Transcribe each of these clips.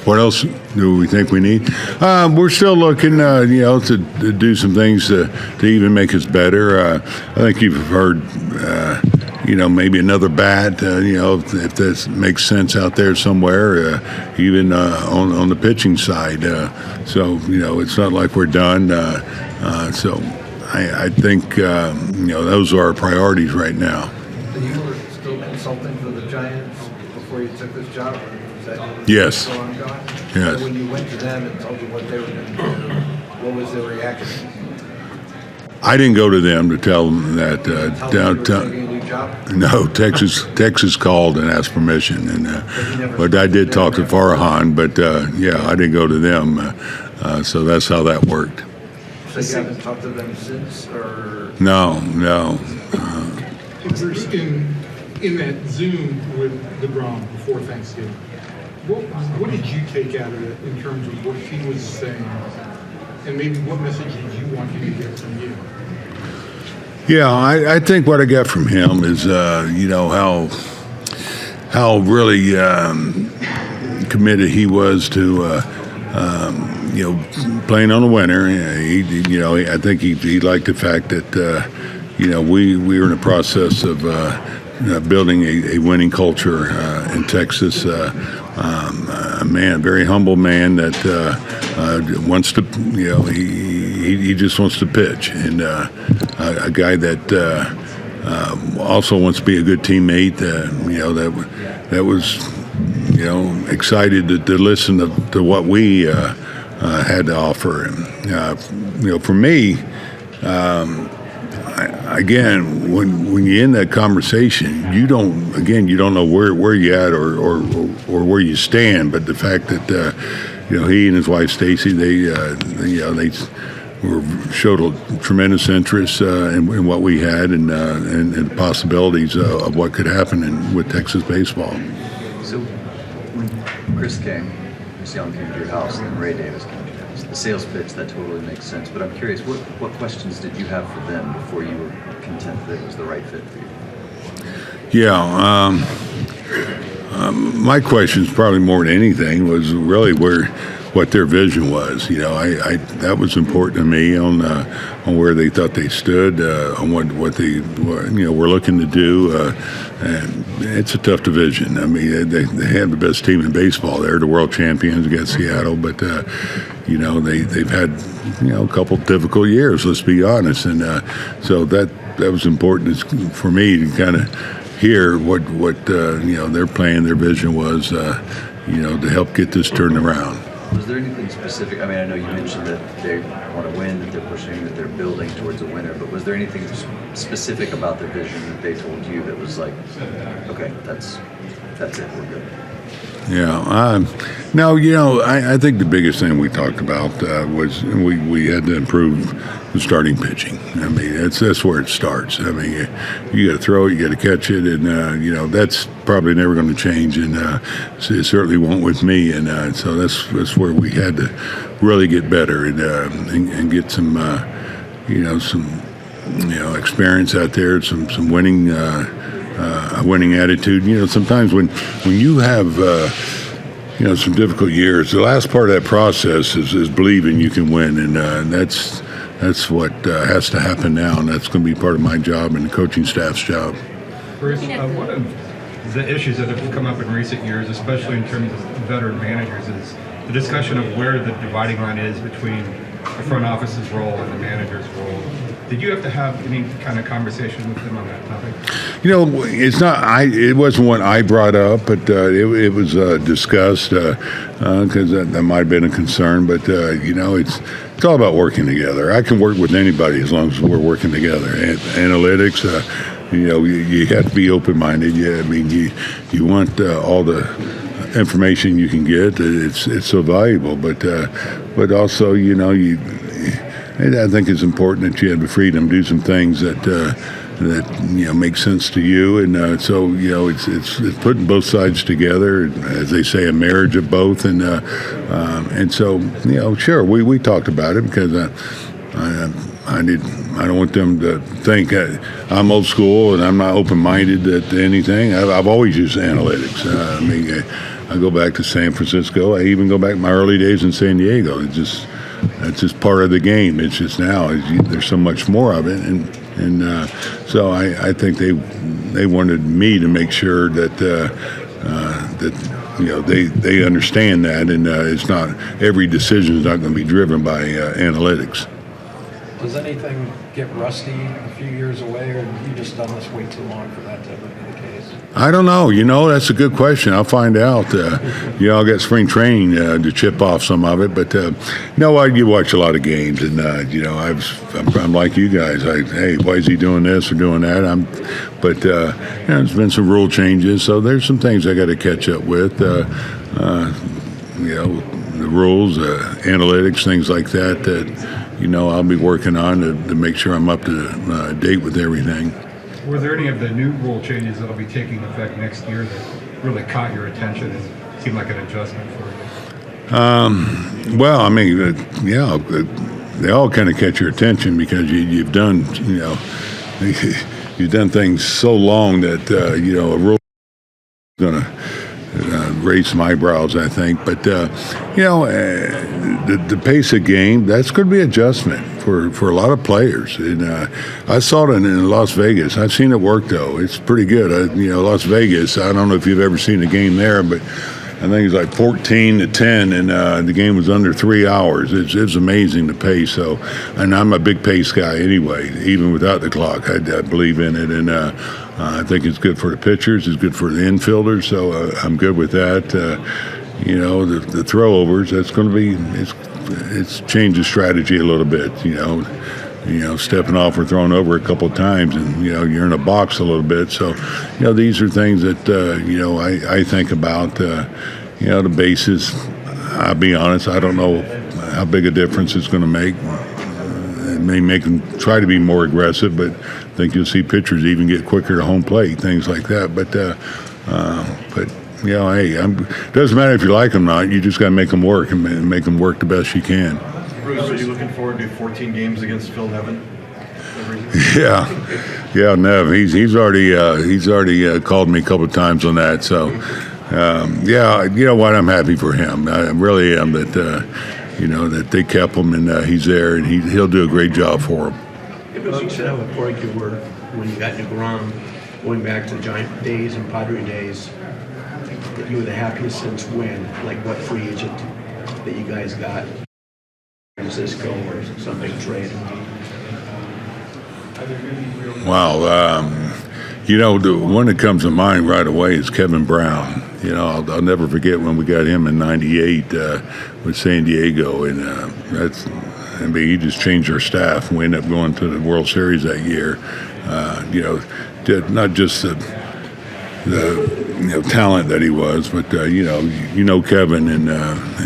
What else do we think we need? We're still looking, to do some things to even make us better. I think you've heard, maybe another bat, if that makes sense out there somewhere, even on the pitching side. So, it's not like we're done. So I think, those are our priorities right now. You were still consulting for the Giants before you took this job? Yes. So Yes. when you went to them and told you what they were going to do, what was their reaction? I didn't go to them to tell them that Taking a new job? No, Texas called and asked permission, but I did talk to Farhan. But I didn't go to them, so that's how that worked. So you haven't talked to them since, or? No. In that Zoom with deGrom before Thanksgiving, what did you take out of it in terms of what he was saying, and maybe what message did you want him to get from you? Yeah, I think what I got from him is, how really committed he was to, playing on a winner. I think he liked the fact that, we were in the process of building a winning culture in Texas. A man, very humble man that wants to, he just wants to pitch, and a guy that also wants to be a good teammate. That was, excited to listen to what we had to offer. And for me, again, when you're in that conversation, you don't know where you're at or where you stand. But the fact that he and his wife Stacy, they showed a tremendous interest in what we had and the possibilities of what could happen with Texas baseball. So when Chris Young came to your house, and then Ray Davis came to your house, the sales pitch, that totally makes sense. But I'm curious, what questions did you have for them before you were content that it was the right fit for you? Yeah, my questions probably more than anything was really what their vision was. That was important to me on where they thought they stood, on what they were looking to do. And it's a tough division. I mean, they have the best team in baseball. They're the world champions against Seattle, but they've had a couple difficult years. Let's be honest, and so that was important for me to kind of hear what their plan, their vision was, to help get this turned around. Was there anything specific? I mean, I know you mentioned that they want to win, that they're pushing, that they're building towards a winner, but was there anything specific about their vision that they told you that was like, okay, that's it, we're good? Yeah. No, I think the biggest thing we talked about was we had to improve the starting pitching. I mean, that's where it starts. I mean, you got to throw it, you got to catch it, and that's probably never going to change, and it certainly won't with me. And so that's where we had to really get better and get some experience out there, some winning. A winning attitude. Sometimes when you have some difficult years, the last part of that process is believing you can win, and that's what has to happen now, and that's going to be part of my job and the coaching staff's job. Chris, one of the issues that have come up in recent years, especially in terms of veteran managers, is the discussion of where the dividing line is between the front office's role and the manager's role. Did you have to have any kind of conversation with them on that topic? It's not. It wasn't what I brought up, but it was discussed because that might have been a concern. But it's all about working together. I can work with anybody as long as we're working together. Analytics, you have to be open-minded. Yeah, I mean, you want all the information you can get. It's so valuable, but also I think it's important that you have the freedom to do some things that make sense to you, and so it's putting both sides together, as they say, a marriage of both, and so sure we talked about it because I don't want them to think I'm old school and I'm not open-minded to anything. I've always used analytics. I go back to San Francisco. I even go back to my early days in San Diego. That's just part of the game. It's just now there's so much more of it, and so I think they wanted me to make sure that they understand that, and it's not every decision is not going to be driven by analytics. Does anything get rusty a few years away, or have you just done this way too long for that to ever be the case? I don't know. That's a good question. I'll find out. I'll get spring training to chip off some of it. But you watch a lot of games, and I'm like you guys. Hey, why is he doing this or doing that? There's been some rule changes, so there's some things I got to catch up with. The rules, analytics, things like that. I'll be working on to make sure I'm up to date with everything. Were there any of the new rule changes that will be taking effect next year that really caught your attention and seemed like an adjustment for you? They all kind of catch your attention because you've done, you've done things so long that a rule is going to raise some eyebrows, I think. But the pace of game, that's going to be adjustment for a lot of players. And I saw it in Las Vegas. I've seen it work, though. It's pretty good. Las Vegas, I don't know if you've ever seen a game there, but I think it's like 14-10, and the game was under 3 hours. It's amazing the pace. So, and I'm a big pace guy anyway, even without the clock. I believe in it, and I think it's good for the pitchers. It's good for the infielders. So I'm good with that. The throwovers. That's going to be it's changed the strategy a little bit. Stepping off or throwing over a couple of times, and you're in a box a little bit. So, these are things that I think about. The bases. I'll be honest. I don't know how big a difference it's going to make. It may make them try to be more aggressive, but I think you'll see pitchers even get quicker to home plate, things like that. But doesn't matter if you like them or not. You just got to make them work and make them work the best you can. Bruce, are you looking forward to 14 games against Phil Nevin? Yeah, Nev. He's already called me a couple of times on that. So, you know what? I'm happy for him. I really am that that they kept him and he's there and he'll do a great job for him. It was kind of a point you were when you got deGrom, going back to Giant days and Padre days. That you were the happiest since when? Like what free agent that you guys got? Francisco or some big trade? Wow. The one that comes to mind right away is Kevin Brown. I'll never forget when we got him in '98 with San Diego, and he just changed our staff. We ended up going to the World Series that year. Not just the talent that he was, but Kevin and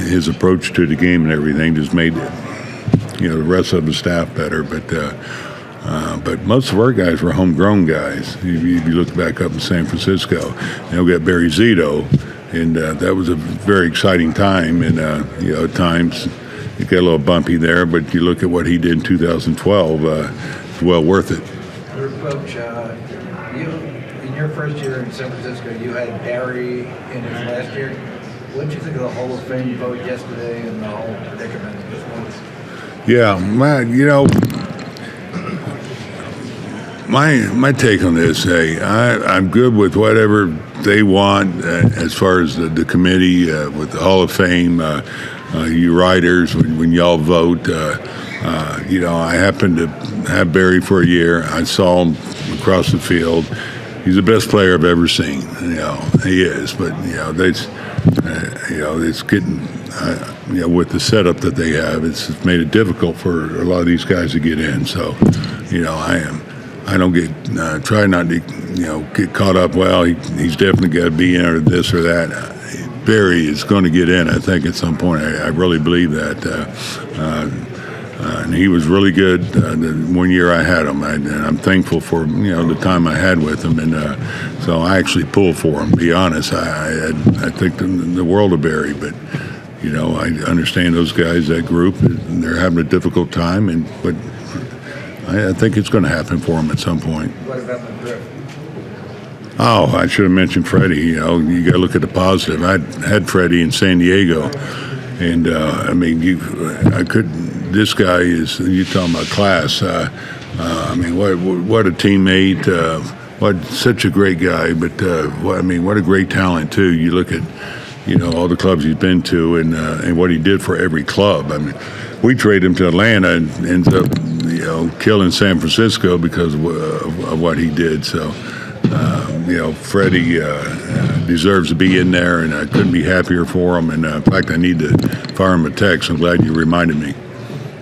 his approach to the game and everything just made the rest of the staff better. But most of our guys were homegrown guys. If you look back up in San Francisco, we got Barry Zito, and that was a very exciting time. And at times it got a little bumpy there, but you look at what he did in 2012, it's well worth it. Your coach, in your first year in San Francisco, you had Barry in his last year. What did you think of the Hall of Fame vote yesterday and the whole predicament of this one? Yeah, my take on this, I'm good with whatever they want as far as the committee with the Hall of Fame, you writers, when y'all vote. I happened to have Barry for a year. I saw him across the field. He's the best player I've ever seen. He is. But it's getting with the setup that they have, it's made it difficult for a lot of these guys to get in. So, I don't get try not to get caught up. Well, he's definitely got to be in or this or that. Barry is going to get in, I think, at some point. I really believe that. And he was really good the 1 year I had him, and I'm thankful for the time I had with him. And so I actually pulled for him. To be honest, I think the world of Barry, but I understand those guys, that group, they're having a difficult time, but I think it's going to happen for them at some point. What about the drift? Oh, I should have mentioned Freddie. You know, you got to look at the positive. I had Freddie in San Diego, and I mean, I couldn't. This guy is. You talking about class? I mean, what a teammate. What such a great guy. But what a great talent too. You look at, all the clubs he's been to, and what he did for every club. I mean, we traded him to Atlanta and ends up, killing San Francisco because of what he did. So. Freddie deserves to be in there, and I couldn't be happier for him. And in fact, I need to fire him a text. I'm glad you reminded me.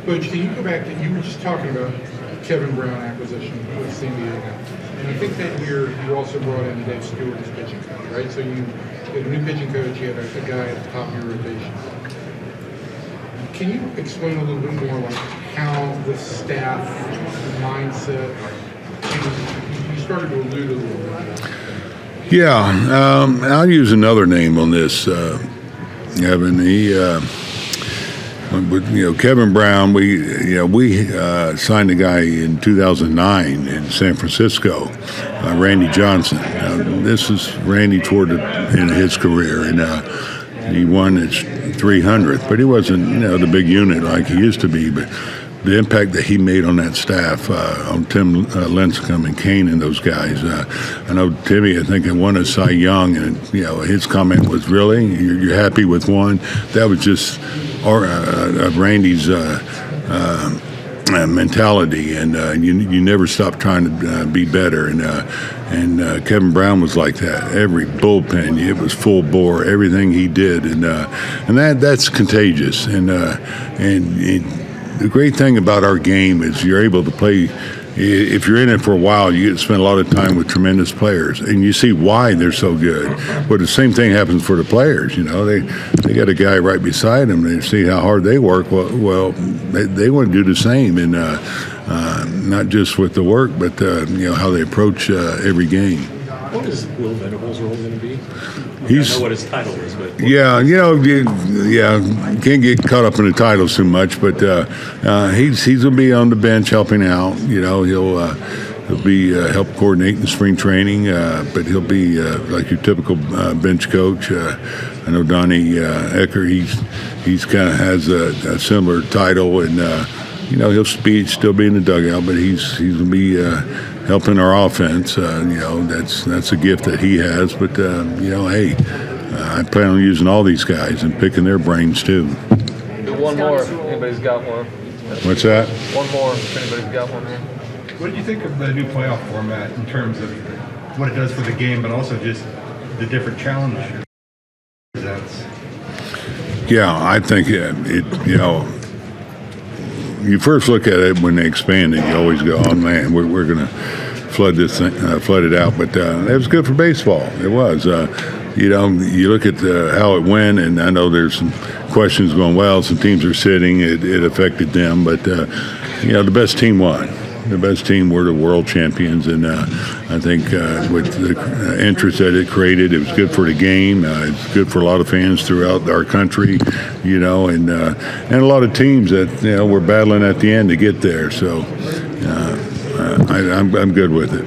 Butch, can you go back to, you were just talking about Kevin Brown acquisition with San Diego. And I think that year you also brought in Dave Stewart as pitching coach, right? So you had a new pitching coach, you had a guy at the top of your rotation. Can you explain a little bit more like how the staff, the mindset, you started to allude a little bit. Yeah, I'll use another name on this, Evan. Kevin Brown. We signed a guy in 2009 in San Francisco, Randy Johnson. This is Randy toward in his career, and he won his 300th, but he wasn't the big unit like he used to be, but. The impact that he made on that staff, on Tim Lincecum and Kane and those guys. I know Timmy, I think, won a Cy Young, and his comment was, "Really, you're happy with one?" That was just Randy's mentality, and you never stop trying to be better. And Kevin Brown was like that. Every bullpen, it was full bore. Everything he did, and that's contagious. The great thing about our game is you're able to play. If you're in it for a while, you get to spend a lot of time with tremendous players, and you see why they're so good. But the same thing happens for the players. They got a guy right beside them. They see how hard they work. Well, they want to do the same, and not just with the work, but how they approach every game. What is Will Venable's role going to be? I He's know what his title is, but can't get caught up in the titles too much, but he's gonna be on the bench helping out. He'll be help coordinate the spring training, but he'll be like your typical bench coach. I know Donnie Ecker. He's kind of has a similar title, and he'll still be in the dugout, but he's gonna be helping our offense. That's a gift that he has. But hey, I plan on using all these guys and picking their brains too. Do one more. If anybody's got one. What's that? One more. If anybody's got one here. What do you think of the new playoff format in terms of what it does for the game, but also just the different challenges it presents? Yeah, I think you first look at it when they expanded, you always go, "Oh man, we're going to flood this thing, flood it out." But it was good for baseball. It was. You look at how it went, and I know there's some questions going. Well, some teams are sitting. It affected them, but the best team won. The best team were the world champions, and I think with the interest that it created, it was good for the game. It's good for a lot of fans throughout our country, and a lot of teams that were battling at the end to get there. So I'm good with it.